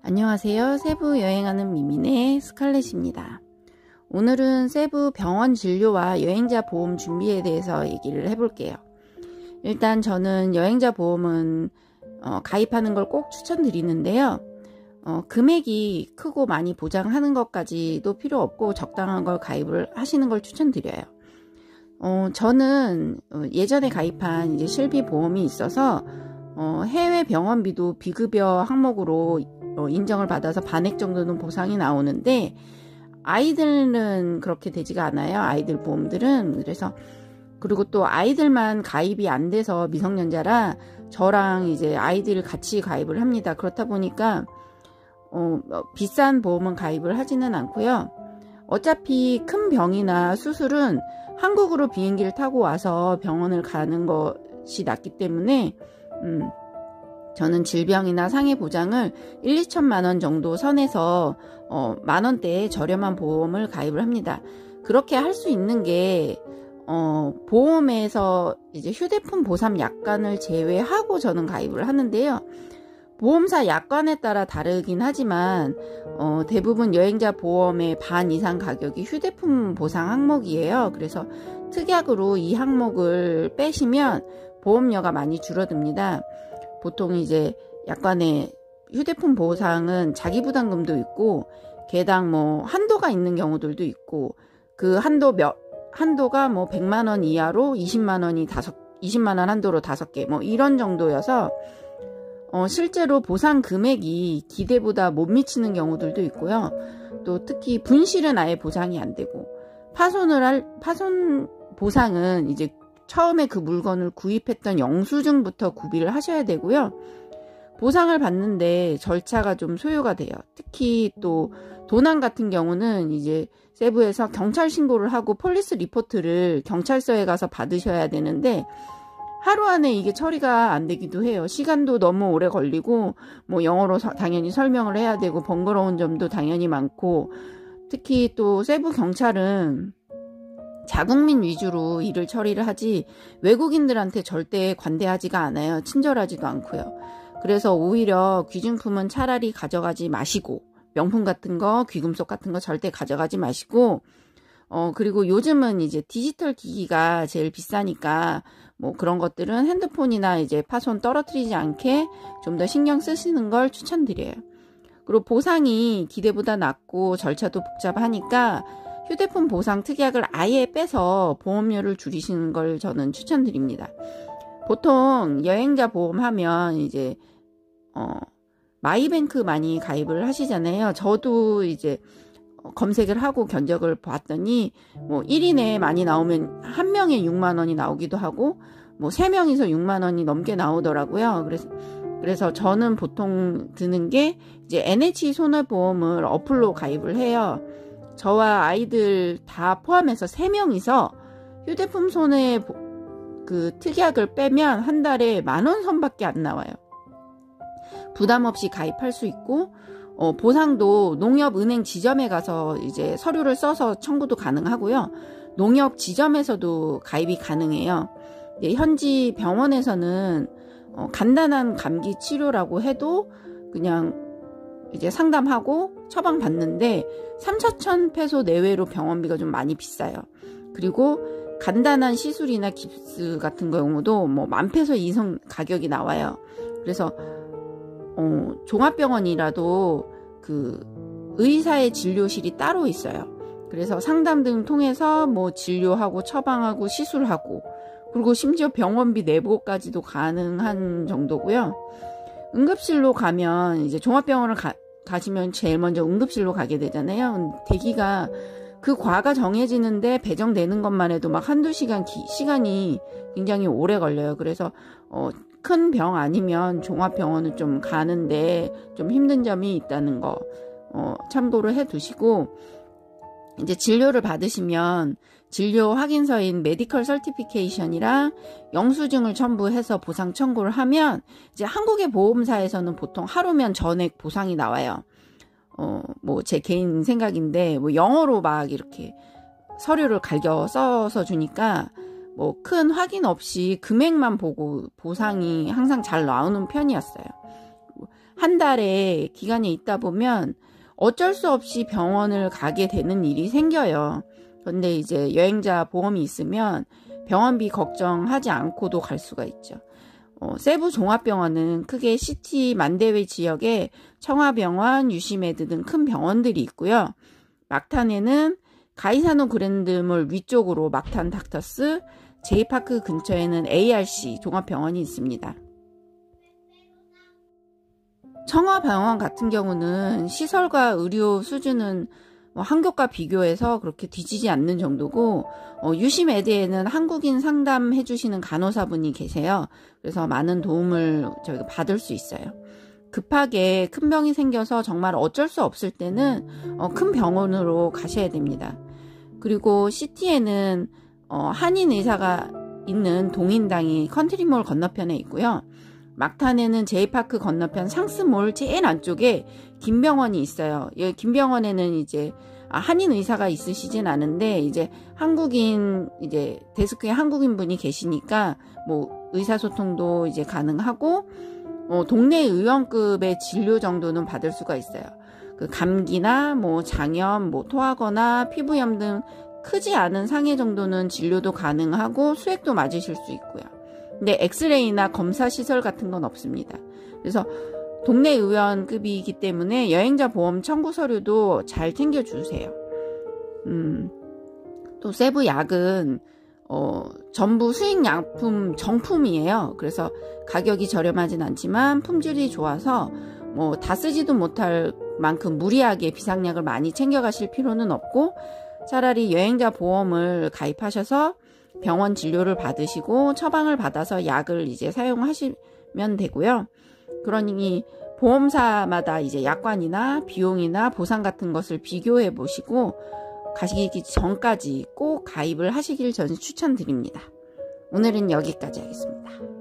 안녕하세요. 세부 여행하는 미민의 스칼렛입니다. 오늘은 세부 병원 진료와 여행자 보험 준비에 대해서 얘기를 해볼게요. 일단 저는 여행자 보험은 가입하는 걸 꼭 추천드리는데요. 금액이 크고 많이 보장하는 것까지도 필요 없고 적당한 걸 가입을 하시는 걸 추천드려요. 저는 예전에 가입한 이제 실비 보험이 있어서 해외 병원비도 비급여 항목으로 인정을 받아서 반액 정도는 보상이 나오는데, 아이들은 그렇게 되지가 않아요. 아이들 보험들은. 그리고 또 아이들만 가입이 안 돼서 미성년자라 저랑 이제 아이들 같이 가입을 합니다. 그렇다 보니까 비싼 보험은 가입을 하지는 않고요. 어차피 큰 병이나 수술은 한국으로 비행기를 타고 와서 병원을 가는 것이 낫기 때문에 저는 질병이나 상해 보장을 1, 2천만 원 정도 선에서 만원대의 저렴한 보험을 가입을 합니다. 그렇게 할 수 있는 게 보험에서 이제 휴대폰 보상 약관을 제외하고 저는 가입을 하는데요. 보험사 약관에 따라 다르긴 하지만 대부분 여행자 보험의 반 이상 가격이 휴대폰 보상 항목이에요. 그래서 특약으로 이 항목을 빼시면 보험료가 많이 줄어듭니다. 보통 이제 약관에 휴대폰 보상은 자기 부담금도 있고 개당 뭐 한도가 있는 경우들도 있고, 그 한도가 뭐 100만 원 이하로 20만 원 한도로 5개 뭐 이런 정도여서 실제로 보상 금액이 기대보다 못 미치는 경우들도 있고요. 또 특히 분실은 아예 보상이 안 되고, 파손 보상은 이제 처음에 그 물건을 구입했던 영수증부터 구비를 하셔야 되고요. 보상을 받는데 절차가 좀 소요가 돼요. 특히 또 도난 같은 경우는 이제 세부에서 경찰 신고를 하고 폴리스 리포트를 경찰서에 가서 받으셔야 되는데, 하루 안에 이게 처리가 안 되기도 해요. 시간도 너무 오래 걸리고, 뭐 영어로 당연히 설명을 해야 되고 번거로운 점도 당연히 많고, 특히 또 세부 경찰은 자국민 위주로 일을 처리를 하지 외국인들한테 절대 관대하지가 않아요. 친절하지도 않고요. 그래서 오히려 귀중품은 차라리 가져가지 마시고, 명품 같은 거, 귀금속 같은 거 절대 가져가지 마시고, 그리고 요즘은 이제 디지털 기기가 제일 비싸니까 뭐 그런 것들은 핸드폰이나 이제 파손 떨어뜨리지 않게 좀 더 신경 쓰시는 걸 추천드려요. 그리고 보상이 기대보다 낮고 절차도 복잡하니까 휴대폰 보상 특약을 아예 빼서 보험료를 줄이시는 걸 저는 추천드립니다. 보통 여행자 보험 하면 이제 마이뱅크 많이 가입을 하시잖아요. 저도 이제 검색을 하고 견적을 봤더니 뭐 1인에 많이 나오면 한 명에 6만 원이 나오기도 하고 뭐 3명이서 6만 원이 넘게 나오더라고요. 그래서 저는 보통 드는 게 이제 NH 손해보험을 어플로 가입을 해요. 저와 아이들 다 포함해서 3명이서 휴대폰 손해 그 특약을 빼면 한 달에 10,000원 선밖에 안 나와요. 부담 없이 가입할 수 있고, 보상도 농협은행 지점에 가서 이제 서류를 써서 청구도 가능하고요. 농협 지점에서도 가입이 가능해요. 현지 병원에서는 간단한 감기 치료라고 해도 그냥 이제 상담하고 처방 받는데 3,4,000페소 내외로 병원비가 좀 많이 비싸요. 그리고 간단한 시술이나 깁스 같은 경우도 뭐 10,000페소 이상 가격이 나와요. 그래서 종합병원이라도 그 의사의 진료실이 따로 있어요. 그래서 상담 등 통해서 뭐 진료하고 처방하고 시술하고, 그리고 심지어 병원비 내보까지도 가능한 정도고요. 응급실로 가면 이제 종합병원을 가시면 제일 먼저 응급실로 가게 되잖아요. 대기가 그 과가 정해지는데 배정되는 것만 해도 막 한두 시간 시간이 굉장히 오래 걸려요. 그래서 큰 병 아니면 종합병원을 좀 가는데 좀 힘든 점이 있다는 거 참고를 해 두시고, 이제 진료를 받으시면 진료 확인서인 메디컬 설티피케이션이랑 영수증을 첨부해서 보상 청구를 하면 이제 한국의 보험사에서는 보통 하루면 전액 보상이 나와요. 뭐 제 개인 생각인데 뭐 영어로 막 이렇게 서류를 갈겨 써서 주니까 뭐 큰 확인 없이 금액만 보고 보상이 항상 잘 나오는 편이었어요. 한 달의 기간이 있다 보면 어쩔 수 없이 병원을 가게 되는 일이 생겨요. 그런데 이제 여행자 보험이 있으면 병원비 걱정하지 않고도 갈 수가 있죠. 세부 종합병원은 크게 시티 만대회 지역에 청아병원, 유시메드 등 큰 병원들이 있고요. 막탄에는 가이사노 그랜드몰 위쪽으로 막탄 닥터스, 제이파크 근처에는 ARC 종합병원이 있습니다. 청아병원 같은 경우는 시설과 의료 수준은 한국과 비교해서 그렇게 뒤지지 않는 정도고, 유시메드에는 한국인 상담해 주시는 간호사분이 계세요. 그래서 많은 도움을 저희가 받을 수 있어요. 급하게 큰 병이 생겨서 정말 어쩔 수 없을 때는 큰 병원으로 가셔야 됩니다. 그리고 시티에는 한인 의사가 있는 동인당이 컨트리몰 건너편에 있고요. 막탄에는 제이파크 건너편 상스몰 제일 안쪽에 김병원이 있어요. 이 김병원에는 이제 한인 의사가 있으시진 않은데 이제 한국인 이제 데스크에 한국인 분이 계시니까 뭐 의사소통도 이제 가능하고 동네 의원급의 진료 정도는 받을 수가 있어요. 그 감기나 뭐 장염, 뭐 토하거나 피부염 등 크지 않은 상해 정도는 진료도 가능하고 수액도 맞으실 수 있고요. 근데 엑스레이나 검사 시설 같은 건 없습니다. 그래서 동네 의원급이기 때문에 여행자 보험 청구 서류도 잘 챙겨주세요. 또 세부 약은 전부 수익약품 정품이에요. 그래서 가격이 저렴하진 않지만 품질이 좋아서 뭐 다 쓰지도 못할 만큼 무리하게 비상약을 많이 챙겨가실 필요는 없고, 차라리 여행자 보험을 가입하셔서 병원 진료를 받으시고 처방을 받아서 약을 이제 사용하시면 되고요. 그러니 보험사마다 이제 약관이나 비용이나 보상 같은 것을 비교해 보시고 가시기 전까지 꼭 가입을 하시길 저는 추천드립니다. 오늘은 여기까지 하겠습니다.